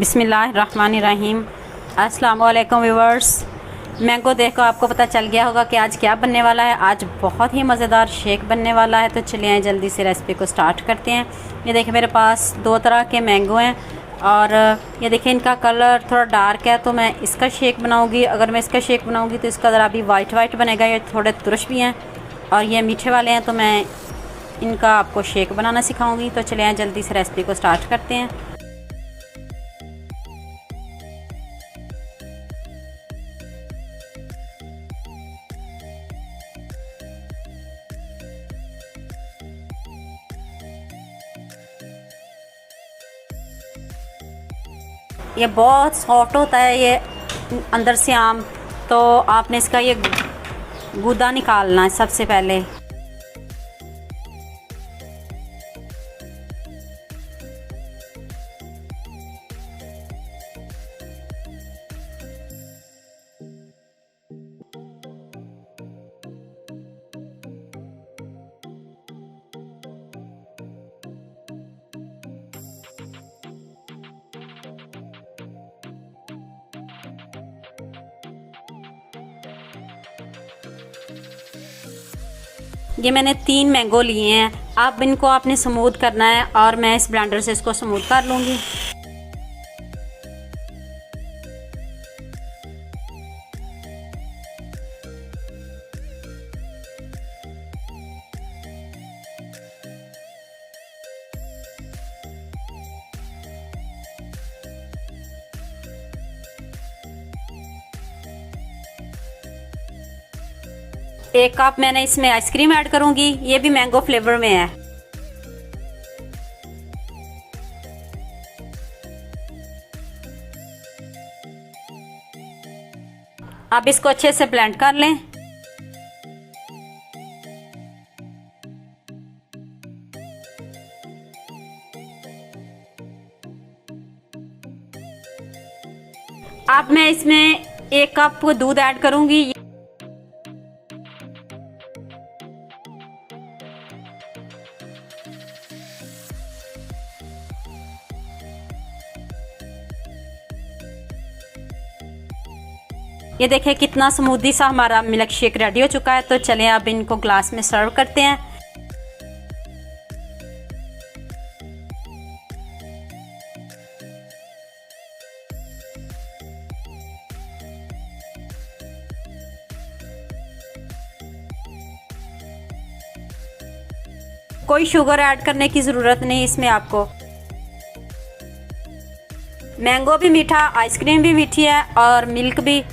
बिस्मिल्लाहिर्रहमानिर्रहीम। अस्सलाम वालेकुम व्यूअर्स। मैंगो देखो आपको पता चल गया होगा कि आज क्या बनने वाला है। आज बहुत ही मज़ेदार शेक बनने वाला है। तो चलिए जल्दी से रेसिपी को स्टार्ट करते हैं। ये देखिए मेरे पास दो तरह के मैंगो हैं और ये देखिए इनका कलर थोड़ा डार्क है, तो मैं इसका शेक बनाऊंगी। अगर मैं इसका शेक बनाऊंगी तो इसका ज़रा भी वाइट वाइट बनेगा। ये थोड़े तुरश भी हैं और ये मीठे वाले हैं, तो मैं इनका आपको शेक बनाना सिखाऊंगी। तो चलिए जल्दी से रेसिपी को स्टार्ट करते हैं। ये बहुत सॉफ्ट होता है ये अंदर से आम, तो आपने इसका ये गूदा निकालना है सबसे पहले। ये मैंने 3 मैंगो लिए हैं। अब इनको आपने स्मूथ करना है और मैं इस ब्लेंडर से इसको स्मूथ कर लूँगी। एक कप मैंने इसमें आइसक्रीम ऐड करूंगी। ये भी मैंगो फ्लेवर में है। अब इसको अच्छे से ब्लेंड कर लें। अब मैं इसमें 1 कप दूध ऐड करूंगी। ये देखिए कितना स्मूदी सा हमारा मिल्क शेक रेडी हो चुका है। तो चलें अब इनको ग्लास में सर्व करते हैं। कोई शुगर ऐड करने की ज़रूरत नहीं इसमें आपको। मैंगो भी मीठा, आइसक्रीम भी मीठी है और मिल्क भी।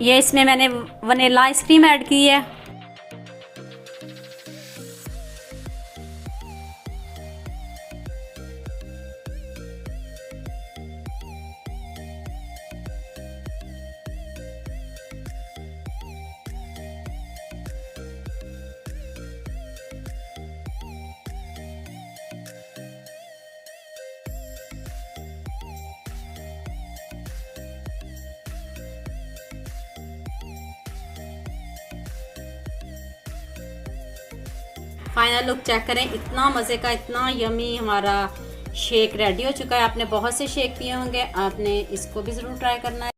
ये इसमें मैंने वनीला आइसक्रीम ऐड की है। फाइनल लुक चेक करें। इतना मज़े का, इतना यमी हमारा शेक रेडी हो चुका है। आपने बहुत से शेक पिए होंगे, आपने इसको भी ज़रूर ट्राई करना है।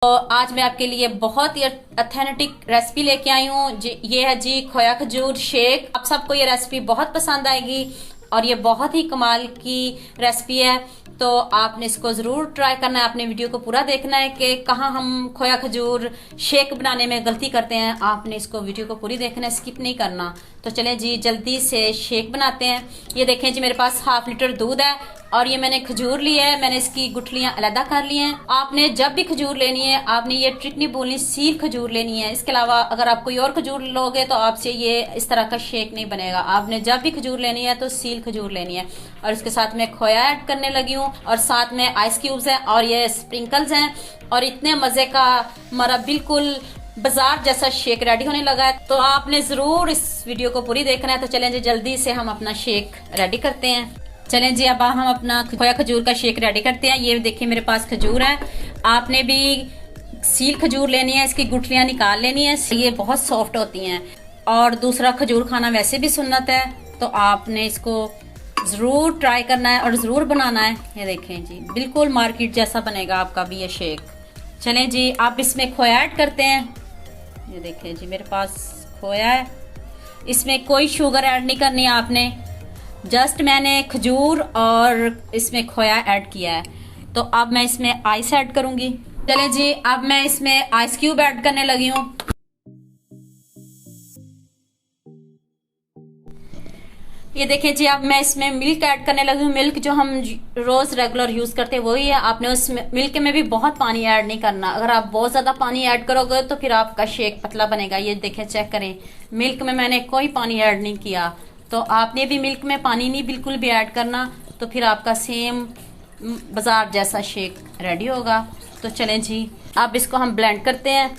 तो आज मैं आपके लिए बहुत ही ऑथेंटिक रेसिपी लेके आई हूँ। ये है जी खोया खजूर शेक। आप सबको ये रेसिपी बहुत पसंद आएगी और ये बहुत ही कमाल की रेसिपी है। तो आपने इसको ज़रूर ट्राई करना है। आपने वीडियो को पूरा देखना है कि कहाँ हम खोया खजूर शेक बनाने में गलती करते हैं। आपने इसको वीडियो को पूरी देखना है, स्किप नहीं करना। तो चलें जी जल्दी से शेक बनाते हैं। ये देखें जी मेरे पास 1/2 लीटर दूध है और ये मैंने खजूर ली है। मैंने इसकी गुठलियां अलग कर ली हैं। आपने जब भी खजूर लेनी है आपने ये ट्रिक नहीं बोलनी, सील खजूर लेनी है। इसके अलावा अगर आप कोई और खजूर लोगे तो आपसे ये इस तरह का शेक नहीं बनेगा। आपने जब भी खजूर लेनी है तो सील खजूर लेनी है। और इसके साथ में खोया ऐड करने लगी हूँ और साथ में आइस क्यूब्स हैं और ये स्प्रिंकल्स हैं। और इतने मजे का हमारा बिल्कुल बाजार जैसा शेक रेडी होने लगा है। तो आपने जरूर इस वीडियो को पूरी देखना है। तो चलें जी जल्दी से हम अपना शेक रेडी करते हैं। चलें जी अब हम अपना खोया खजूर का शेक रेडी करते हैं। ये देखिए मेरे पास खजूर है। आपने भी सील खजूर लेनी है, इसकी गुठलियां निकाल लेनी है, ये बहुत सॉफ्ट होती हैं। और दूसरा, खजूर खाना वैसे भी सुन्नत है, तो आपने इसको ज़रूर ट्राई करना है और ज़रूर बनाना है। ये देखें जी, बिल्कुल मार्केट जैसा बनेगा आपका भी ये शेक। चलें जी, आप इसमें खोया ऐड करते हैं। ये देखें जी, मेरे पास खोया है। इसमें कोई शुगर ऐड नहीं करनी है आपने, जस्ट मैंने खजूर और इसमें खोया ऐड किया है। तो अब मैं इसमें आइस ऐड करूंगी। चलें जी, अब मैं इसमें आइस क्यूब ऐड करने लगी हूँ। ये देखें जी, अब मैं इसमें मिल्क ऐड करने लगी हूँ। मिल्क जो हम रोज रेगुलर यूज करते हैं वही है। आपने उस मिल्क में भी बहुत पानी ऐड नहीं करना। अगर आप बहुत ज्यादा पानी ऐड करोगे तो फिर आपका शेक पतला बनेगा। ये देखें, चेक करें, मिल्क में मैंने कोई पानी ऐड नहीं किया। तो आपने भी मिल्क में पानी नहीं बिल्कुल भी ऐड करना, तो फिर आपका सेम बाजार जैसा शेक रेडी होगा। तो चलें जी, अब इसको हम ब्लेंड करते हैं।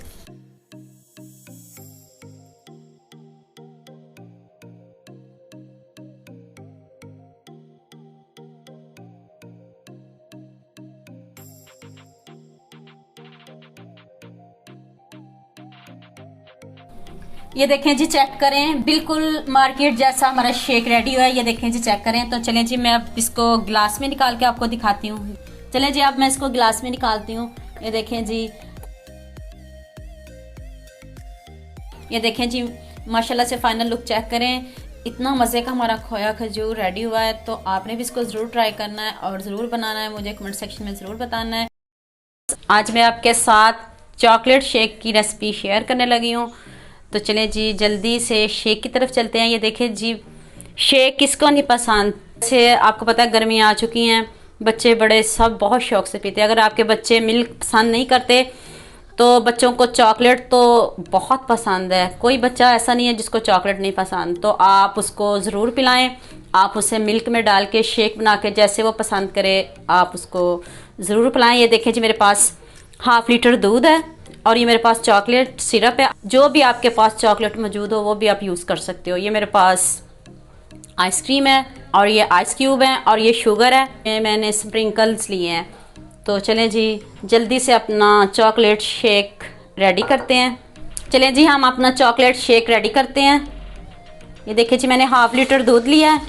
ये देखें जी, चेक करें, बिल्कुल मार्केट जैसा हमारा शेक रेडी हुआ है। ये देखें जी, चेक करें। तो चलें जी, मैं अब इसको गिलास में निकाल के आपको दिखाती हूँ। चलें जी, अब मैं इसको गिलास में निकालती हूँ। ये देखें जी, ये देखें जी, माशाल्लाह से फाइनल लुक चेक करें। इतना मज़े का हमारा खोया खजूर रेडी हुआ है। तो आपने भी इसको ज़रूर ट्राई करना है और ज़रूर बनाना है, मुझे कमेंट सेक्शन में ज़रूर बताना है। आज मैं आपके साथ चॉकलेट शेक की रेसिपी शेयर करने लगी हूँ। तो चलें जी, जल्दी से शेक की तरफ चलते हैं। ये देखें जी, शेक किसको नहीं पसंद। से आपको पता है गर्मियाँ आ चुकी हैं, बच्चे बड़े सब बहुत शौक से पीते हैं। अगर आपके बच्चे मिल्क पसंद नहीं करते तो बच्चों को चॉकलेट तो बहुत पसंद है। कोई बच्चा ऐसा नहीं है जिसको चॉकलेट नहीं पसंद। तो आप उसको ज़रूर पिलाएं। आप उसे मिल्क में डाल के शेक बना के जैसे वो पसंद करे आप उसको ज़रूर पिलाएं। ये देखें जी, मेरे पास हाफ लीटर दूध है और ये मेरे पास चॉकलेट सिरप है। जो भी आपके पास चॉकलेट मौजूद हो वो भी आप यूज़ कर सकते हो। ये मेरे पास आइसक्रीम है और ये आइस क्यूब है और ये शुगर है। ये मैंने स्प्रिंकल्स लिए हैं। तो चलें जी, जल्दी से अपना चॉकलेट शेक रेडी करते हैं। चलें जी, हम अपना चॉकलेट शेक रेडी करते हैं। ये देखिए जी, मैंने हाफ लीटर दूध लिया है।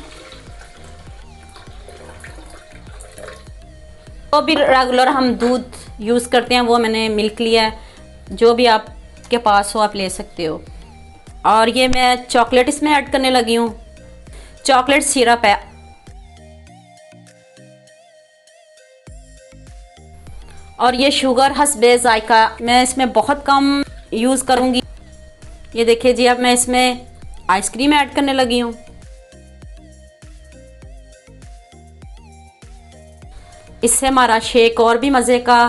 तो भी रेगुलर हम दूध यूज़ करते हैं वो मैंने मिल्क लिया है। जो भी आपके पास हो आप ले सकते हो। और ये मैं चॉकलेट इसमें ऐड करने लगी हूँ। चॉकलेट सिरप है और ये शुगर हस्बे जायका, मैं इसमें बहुत कम यूज़ करूँगी। ये देखिए जी, अब मैं इसमें आइसक्रीम ऐड करने लगी हूँ। इससे हमारा शेक और भी मज़े का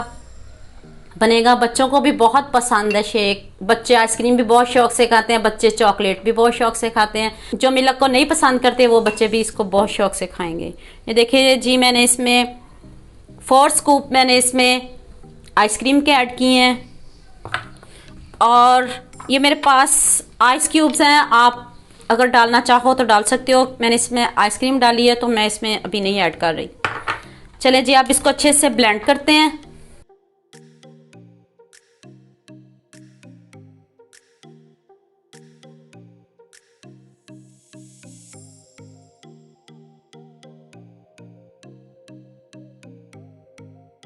बनेगा। बच्चों को भी बहुत पसंद है शेक। बच्चे आइसक्रीम भी बहुत शौक से खाते हैं, बच्चे चॉकलेट भी बहुत शौक से खाते हैं। जो मिल्क को नहीं पसंद करते वो बच्चे भी इसको बहुत शौक से खाएंगे। ये देखिए जी, मैंने इसमें 4 स्कूप मैंने इसमें आइसक्रीम के ऐड किए हैं। और ये मेरे पास आइस क्यूब्स हैं, आप अगर डालना चाहो तो डाल सकते हो। मैंने इसमें आइसक्रीम डाली है तो मैं इसमें अभी नहीं ऐड कर रही। चले जी, आप इसको अच्छे से ब्लेंड करते हैं।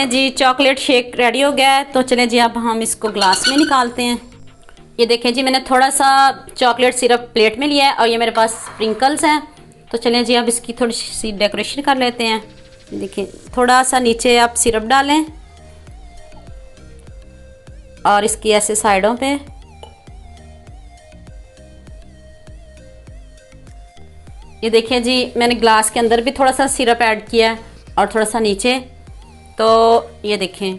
जी, चॉकलेट शेक रेडी हो गया है। तो चले जी, अब हम इसको ग्लास में निकालते हैं। ये देखें जी, मैंने थोड़ा सा चॉकलेट सिरप प्लेट में लिया है और ये मेरे पास स्प्रिंकल्स हैं। तो चलें जी, अब इसकी थोड़ी सी डेकोरेशन कर लेते हैं। देखिए, थोड़ा सा नीचे आप सिरप डालें और इसकी ऐसे साइडों पे। ये देखिए जी, मैंने ग्लास के अंदर भी थोड़ा सा सिरप ऐड किया है और थोड़ा सा नीचे। तो ये देखें,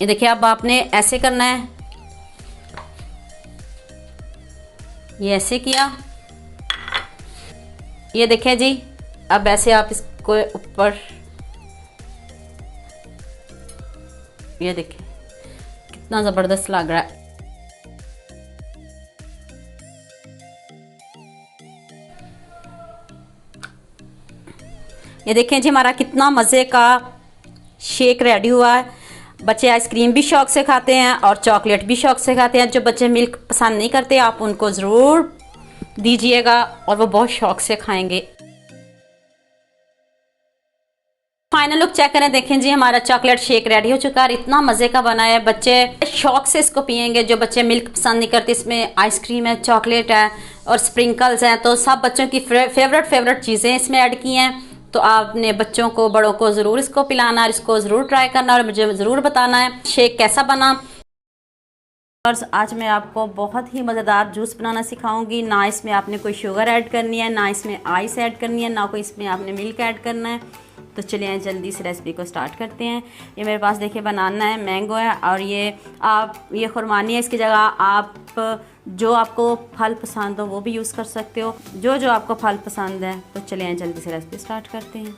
ये देखिए, अब आपने ऐसे करना है। ये ऐसे किया। ये देखें जी, अब ऐसे आप इसको ऊपर, ये देखें कितना ज़बरदस्त लग रहा है। ये देखें जी, हमारा कितना मज़े का शेक रेडी हुआ है। बच्चे आइसक्रीम भी शौक से खाते हैं और चॉकलेट भी शौक से खाते हैं। जो बच्चे मिल्क पसंद नहीं करते आप उनको ज़रूर दीजिएगा और वो बहुत शौक से खाएंगे। फाइनल लुक चेक करें, देखें जी हमारा चॉकलेट शेक रेडी हो चुका है। इतना मज़े का बना है, बच्चे शौक से इसको पियेंगे। जो बच्चे मिल्क पसंद नहीं करते, इसमें आइसक्रीम है, चॉकलेट है और स्प्रिंकल्स हैं, तो सब बच्चों की फेवरेट चीज़ें इसमें ऐड की हैं। तो आपने बच्चों को, बड़ों को ज़रूर इसको पिलाना और इसको ज़रूर ट्राई करना और मुझे ज़रूर बताना है शेक कैसा बना। और आज मैं आपको बहुत ही मज़ेदार जूस बनाना सिखाऊंगी। ना इसमें आपने कोई शुगर ऐड करनी है, ना इसमें आइस ऐड करनी है, ना कोई इसमें आपने मिल्क ऐड करना है। तो चलिए जल्दी से रेसिपी को स्टार्ट करते हैं। ये मेरे पास देखिए बनाना है, मैंगो है और ये खुरमानी है। इसकी जगह आप जो आपको फल पसंद हो वो भी यूज़ कर सकते हो, जो आपको फल पसंद है। तो चलिए जल्दी से रेसिपी स्टार्ट करते हैं।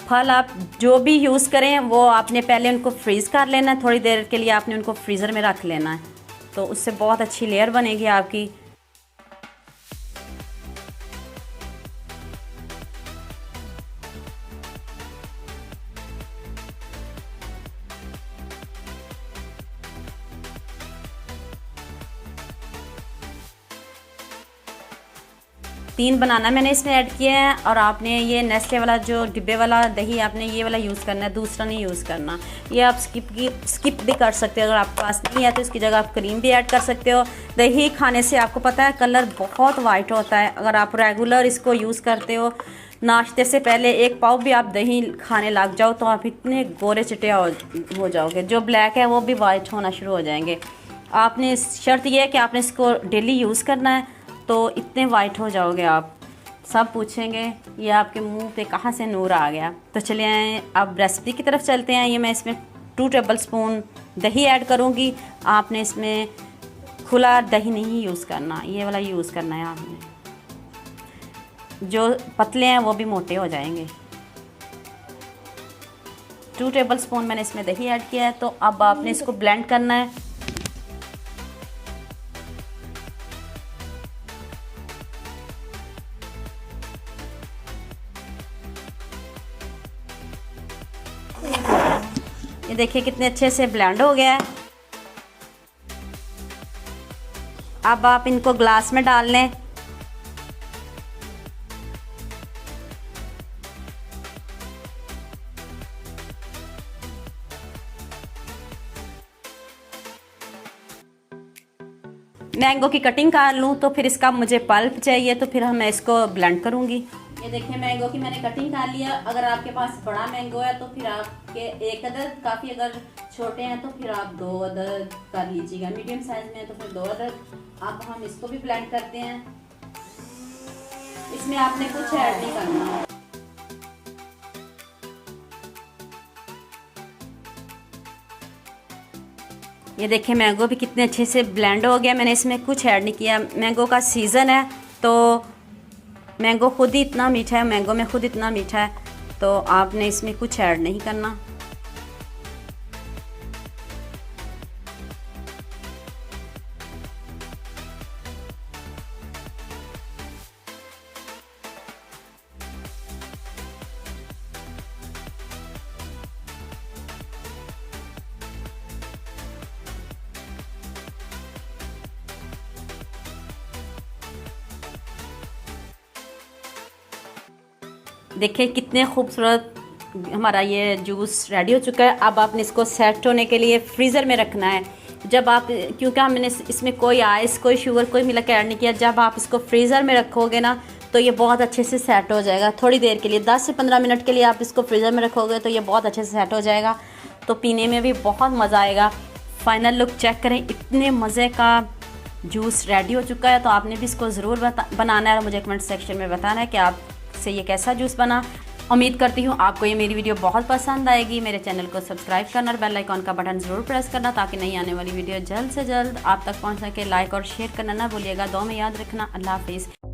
फल आप जो भी यूज़ करें वो आपने पहले उनको फ्रीज़ कर लेना है। थोड़ी देर के लिए आपने उनको फ्रीज़र में रख लेना है, तो उससे बहुत अच्छी लेयर बनेगी आपकी। तीन बनाना मैंने इसमें ऐड किया है और आपने ये नेस्ले वाला जो डिब्बे वाला दही आपने ये वाला यूज़ करना है, दूसरा नहीं यूज़ करना। ये आप स्किप भी कर सकते हो। अगर आपके पास नहीं है तो इसकी जगह आप क्रीम भी ऐड कर सकते हो। दही खाने से आपको पता है कलर बहुत वाइट होता है। अगर आप रेगुलर इसको यूज़ करते हो, नाश्ते से पहले एक पाव भी आप दही खाने लग जाओ तो आप इतने गोरे चिटे हो जाओगे। जो ब्लैक है वो भी वाइट होना शुरू हो जाएंगे। आपने शर्त यह है कि आपने इसको डेली यूज़ करना है, तो इतने वाइट हो जाओगे आप। सब पूछेंगे ये आपके मुंह पे कहाँ से नूर आ गया। तो चलिए अब रेसिपी की तरफ चलते हैं। ये मैं इसमें 2 टेबल स्पून दही ऐड करूँगी। आपने इसमें खुला दही नहीं यूज़ करना, ये वाला यूज़ करना है आपने। जो पतले हैं वो भी मोटे हो जाएंगे। 2 टेबल स्पून मैंने इसमें दही ऐड किया है। तो अब आपने इसको ब्लेंड करना है। ये देखिए कितने अच्छे से ब्लेंड हो गया है। अब आप इनको ग्लास में डाल लें। मैंगो की कटिंग कर लूँ तो फिर इसका मुझे पल्प चाहिए, तो फिर मैं इसको ब्लेंड करूँगी। ये देखिए मैंगो की मैंने कटिंग कर लिया। अगर आपके पास बड़ा मैंगो है तो फिर आपके 1 अदद काफ़ी, अगर छोटे हैं तो फिर आप 2 अदद कर लीजिएगा। मीडियम साइज में है तो फिर 2 अदद। अब हम इसको भी ब्लेंड करते हैं। इसमें आपने कुछ ऐड नहीं करना। ये देखिए मैंगो भी कितने अच्छे से ब्लेंड हो गया। मैंने इसमें कुछ ऐड नहीं किया। मैंगो का सीज़न है तो मैंगो खुद ही इतना मीठा है, मैंगो में खुद इतना मीठा है, तो आपने इसमें कुछ ऐड नहीं करना। देखिए कितने खूबसूरत हमारा ये जूस रेडी हो चुका है। अब आपने इसको सेट होने के लिए फ्रीज़र में रखना है। जब आप, क्योंकि हमने इसमें कोई आइस, कोई शुगर, कोई मिल्क ऐड नहीं किया, जब आप इसको फ्रीज़र में रखोगे ना तो ये बहुत अच्छे से सेट हो जाएगा। थोड़ी देर के लिए 10 से 15 मिनट के लिए आप इसको फ्रीज़र में रखोगे तो ये बहुत अच्छे से सेट हो जाएगा, तो पीने में भी बहुत मज़ा आएगा। फाइनल लुक चेक करें, इतने मज़े का जूस रेडी हो चुका है। तो आपने भी इसको ज़रूर बनाना है और मुझे कमेंट सेक्शन में बताना है कि आपसे ये कैसा जूस बना। उम्मीद करती हूँ आपको ये मेरी वीडियो बहुत पसंद आएगी। मेरे चैनल को सब्सक्राइब करना और बेल आइकॉन का बटन ज़रूर प्रेस करना ताकि नई आने वाली वीडियो जल्द से जल्द आप तक पहुँच सके। लाइक और शेयर करना ना भूलिएगा। दुआ में याद रखना। अल्लाह हाफिज़।